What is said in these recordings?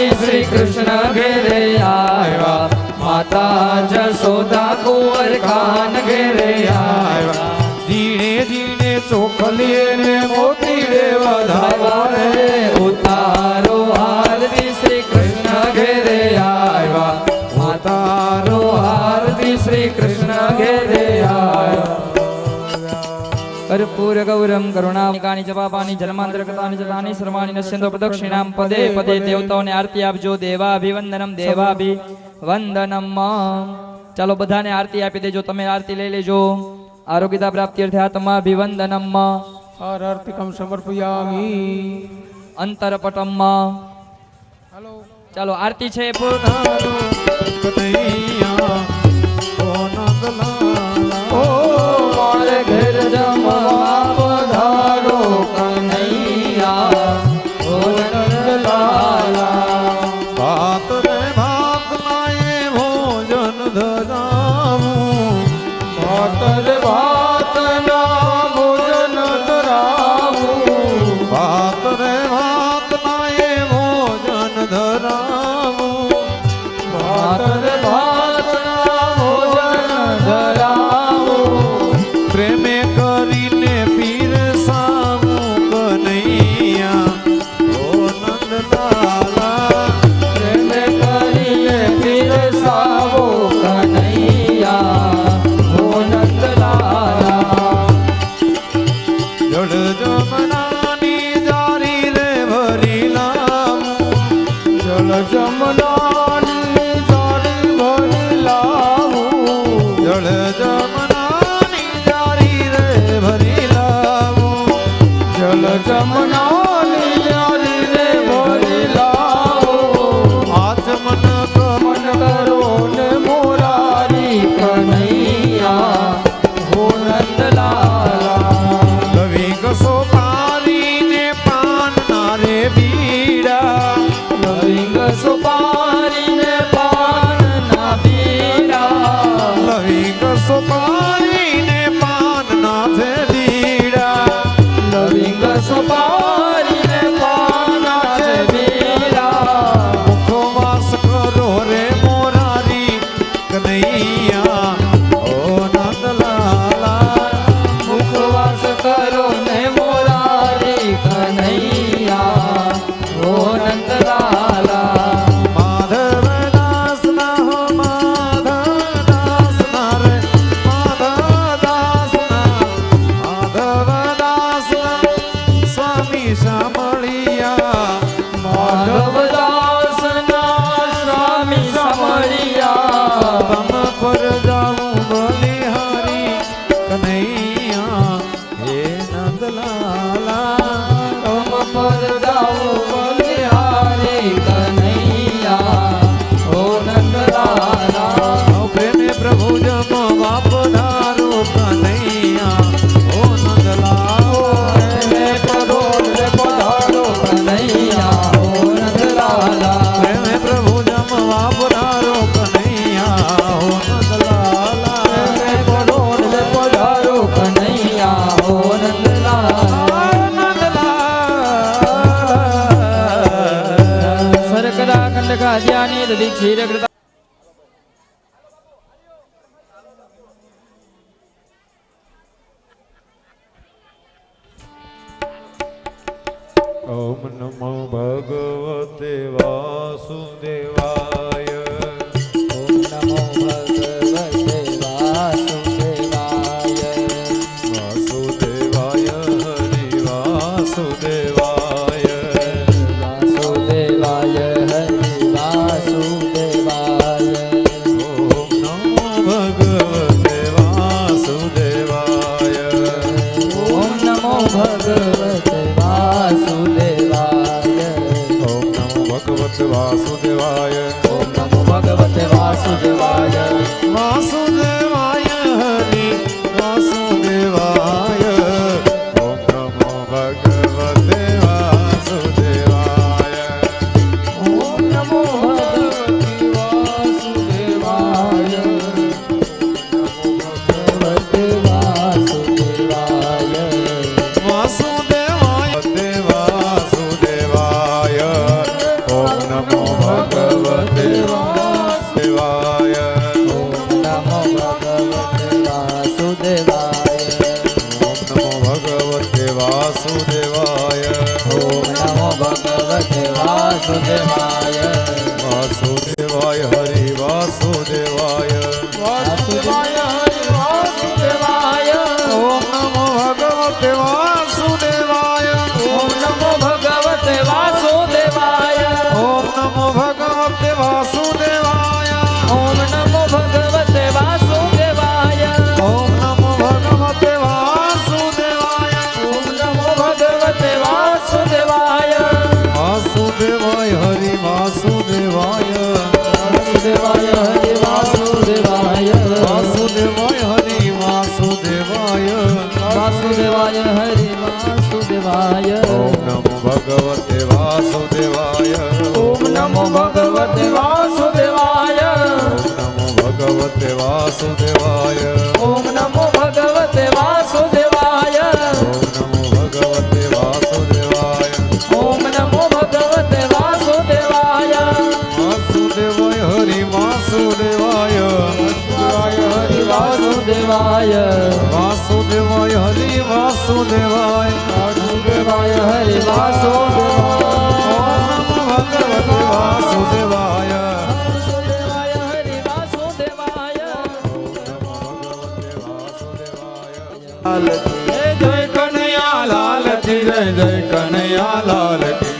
આરતી શ્રી કૃષ્ણ ઘેરે આવ્યા, માતા જશોદા કુંવર ખાન ઘેરે આવ્યા, જીણે જીણે ચોખલીએ ને મોતી રે વધારવા રે, ઉતારો આરતી શ્રી કૃષ્ણ ઘેરે આવ્યા, ઉતારો આરતી શ્રી કૃષ્ણ ઘેરે આવ્યા. कर्पूर गौरम करुणानिकानि च पापानि जन्मांतरकृतानि च तानि सर्वाणि नश्यन्तो प्रदक्षिणां पदे पदे देवताओने आरती आपजो. देवाभिवंदनम देवाभिवंदनम. ચાલો બધાને આરતી આપી દેજો. તમે આરતી લઈ લેજો. આરોગ્યતા પ્રાપ્તિ અર્થે આત્માભિવંદનમ. આરતિકમ સમર્પયામિ. અંતરપટમ. ચાલો આરતી છે કનૈયા ઓ નંદલાલા, ઓ મારે ઘેર જમવા પધારો કનૈયા ઓ નંદલાલા. ભાત રે ભાત નાએ ભોજન ધરાવું, ભાત રે ભાત ના ભોજન ધરાવું, ભાત રે ભાત નાએ ભોજન ધરાવું, ભાત રે ભાત ના ભોજન ધરાવું, પ્રેમે કરીને પીરસાવું કનૈયા ઓ નંદલાલા, પ્રેમે કરીને પીરસાવો કનૈયા ઓ નંદલાલા. જળ જમનાની જારી રે ભરી લાવું, જલ જમનાની જારી ભરી લાવું, જળ જમનાની જારી રે ભરી લાવું, જલ જમનાની જારી રે ભરી લાવું. આચમન મન કરો ને મોરારી કનૈયા હો નંદલાલા. લવિંગ સોપારીને પાન નારે બીડા, લવિંગ સુપારીને પાન ના પીડા, લવિંગ સોપારીને પાન નાથે બીડા, લવિંગ સુપારીને પાન ના પીડા. મુખવાસ કરો રે મોરારી કનૈયા ઓ નંદલાલા, મુખવાસ કરો ને મોરારી કનૈયા ઓ નંદલાલા. માધવદાસ ના હો માધવદાસ ના રે, માધવદાસ ના સ્વામી સાંભળિયા, માધવદાસ ના સ્વામી સાંભળિયા, તમ પર જાઉં બલિહારી કનૈયા હે નંદલાલા, તમ પર જાઓ બલિહારી કનૈયા ઓ નંદલાલા. પ્રેમે પ્રભુ જમવા પધારો કનૈયા ઓ નંદલાલા, પ્રેમે પરોઢ પધારો કનૈયા ઓ નંદલાલા. પ્રેમે પ્રભુ જમવા પધારો કનૈયા ઓ નંદલાલા, પ્રેમે પરોઢ પધારો કનૈયા ઓ નંદલાલા. સરકદા કંડકા ધ્યાની દધી ક્ષીર કૃતા. ઓમ નમો ભગવતે વાસુદેવાય, ઓમ નમો ભગવતે વાસુદેવાય, વાસુદેવાય હરિ વાસુદેવાય, વાસુદેવાય હરિ વાસુદેવાય. ઓમ નમો ભગવતે વાસુદેવાય, ઓમ નમો ભગવતે વાસુદેવાય, ઓમ નમો ભગવતે વાસુદેવાય, ઓમ નમો ભગવતે વાસુદેવાય. વાસુદેવાય હરિ વાસુદેવાય, ઓમ નમો ભગવતે વાસુદેવાય, ઓમ નમો ભગવતે વાસુદેવાય, ભગવતે વાસુદેવાય. વાસુદેવાય તે વાસુદેવાય, ઓમ નમો નમો ભગવતે વાસુદેવાય. ઓમ નમો ભગવતે વાસુદેવાય. ઓમ નમો ભગવતે વાસુદેવાય. ઓમ નમો ભગવતે વાસુદેવાય. વાસુદેવાય હરિ વાસુદેવાય. વાસુદેવાય હરિ વાસુદેવાય. ઓમ નમો ભગવતે વાસુદેવાય. ઓમ નમો ભગવતે વાસુદેવાય. ઓમ નમો ભગવતે વાસુદેવાય. ઓમ નમો ભગવતે વાસુદેવાય. ઓમ નમો ભગવતે વાસુદેવાય. ઓમ નમો ભગવતે વાસુદેવાય. વાસુદેવાય હરિ વાસુદેવાય. વાસુદેવાય હરિ વાસુદેવાય. વાસુદેવાય હરિ વાસુદેવાય. વાસુદેવાય હરિ વાસુદેવાય. ઓમ નમો ભગવતે વાસુદેવાય. ઓમ નમો ભગવતે વાસુદેવાય. ઓમ નમો ભગવતે વાસુદેવાય. ઓમ નમો ભગવતે વાસુદેવાય. ઓમ નમો ભગવતે વાસુદેવાય. ઓમ નમો ભગવતે વાસુદેવાય. વાસુદેવાય હરિ વાસુદેવાય. હરિ વાસુદેવાય. વાસુદેવાય હરિ વાસુદેવાય. વાસુદેવાય હરિ વાસુદેવાય. ઓમ નમો ભગવતે વાસુદેવાય. વાસુદેવાય હરિ વાસુદેવાય. જય જય કનૈયા લાલ કી જય જય કનૈયા લાલ કી.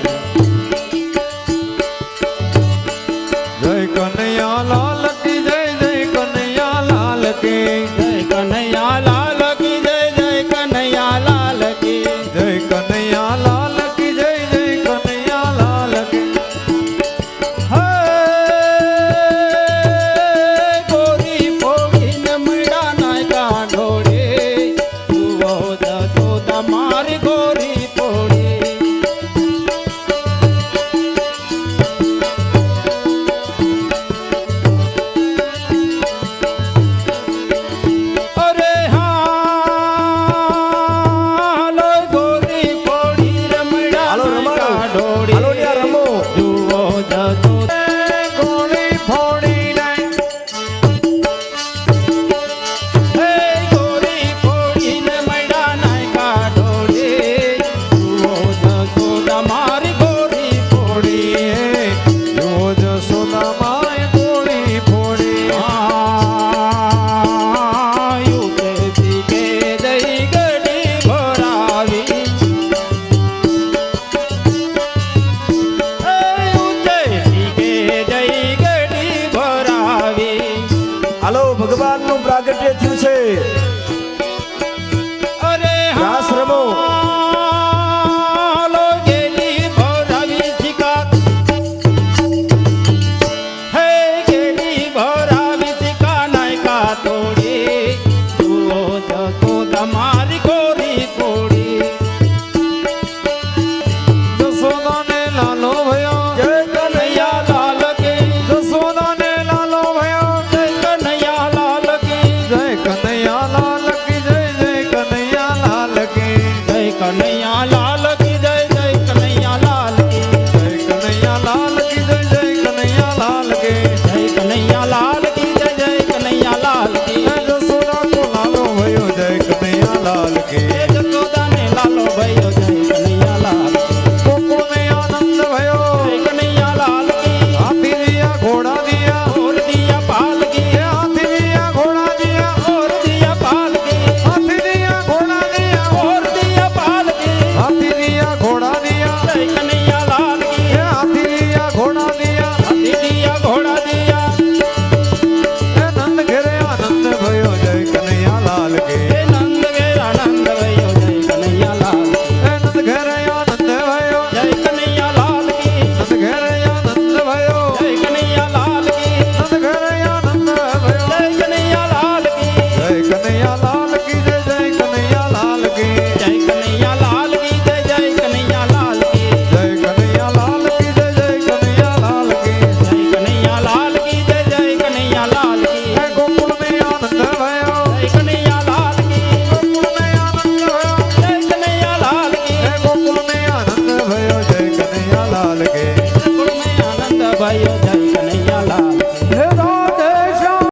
જય કનૈયા લાલ કી જય જય કનૈયા લાલ કી. જય કનૈયા લાલ કી જય જય કનૈયા લાલ કી. જય કનૈયા લાલ કી જય જય કનૈયા લાલ કી. હે ગોરી પોગી નમડા નાયકા ઢોળે જુઓ જતો તમારી ગોરી પોળી. અરે હાલો ગોરી પોળી રમડા નાયકા ઢોળે જુઓ જતો ગોળી ફોડી નાય. હે ગોરી પોળીને મૈડા નાયકા ઢોળે જુઓ જતો તમારી ગોરી પોળી. જુઓ જશોદા માય ગોળી ફોડી. આયુ તેથી કે દઈ ગડી ભરાવી. આયુ તેથી કે દઈ ગડી ભરાવી. હાલો ભગવાનનું પ્રાગટ્ય થયું છે. અરે રાસ રમો. હાલો ગેલી ભરાવી શિકાર. હે ગેલી ભરાવી શિકાર નાયકા તોડી જુઓ જતો તમારી ગોરી પોળી. જશોદાને લાલો ભયો. જય કનૈયા લાલ કી. જશોદાને લાલો ભયો. જય કનૈયા લાલ કી. જય કનૈયા લાલ કી જય જય કનૈયા લાલ કી. જય કનૈયા લાલ કી જય જય કનૈયા લાલ કી. જય કનૈયા લાલ કી જય જય કનૈયા લાલ કી. જય કનૈયા લાલ કી જય જય કનૈયા લાલ કી. જય જશોદા કો લાલો ભયો જય કનૈયા લાલ કી. હે જશોદાને લાલો ભયો જય કનૈયા લાલ કી. કોકોને આનંદ ભયો. જય કનૈયા લાલ કી. હાથી દિયા ઘોડા દિયા. ઓર દિયા પાલ કી. એ હાથી દિયા ઘોડા દિયા. ઓર દિયા પાલ કી. હાથી દિયા ઘોડા દિયા. ઓર દિયા પાલ કી. હાથી દિયા ઘોડા દિયા. જય કનૈયા લાલ કી. એ હાથી દિયા ઘોડા દિયા. હાથી દિયા ઘોડા દિયા. એ નંદ ઘેરે આનંદ ભયો જય કનૈયા લાલ કી. હે નંદ ઘેર આનંદ ભયો જય કનૈયા લાલ કી. એ નંદ ઘેરે આનંદ ભયો. જય કનૈયા લાલ કી. નંદ ઘેરે આનંદ ભયો. જય કનૈયા લાલ કી. નંદ ઘેરે આનંદ ભયો. જય કનૈયા લાલ કી. જય કનૈયા લાલ કી જય જય કનૈયા લાલ કી. જય કનૈયા લાલ કી જય જય કનૈયા લાલ કી. જય કનૈયા લાલ કી જય જય કનૈયા લાલ ભાઈઓ જય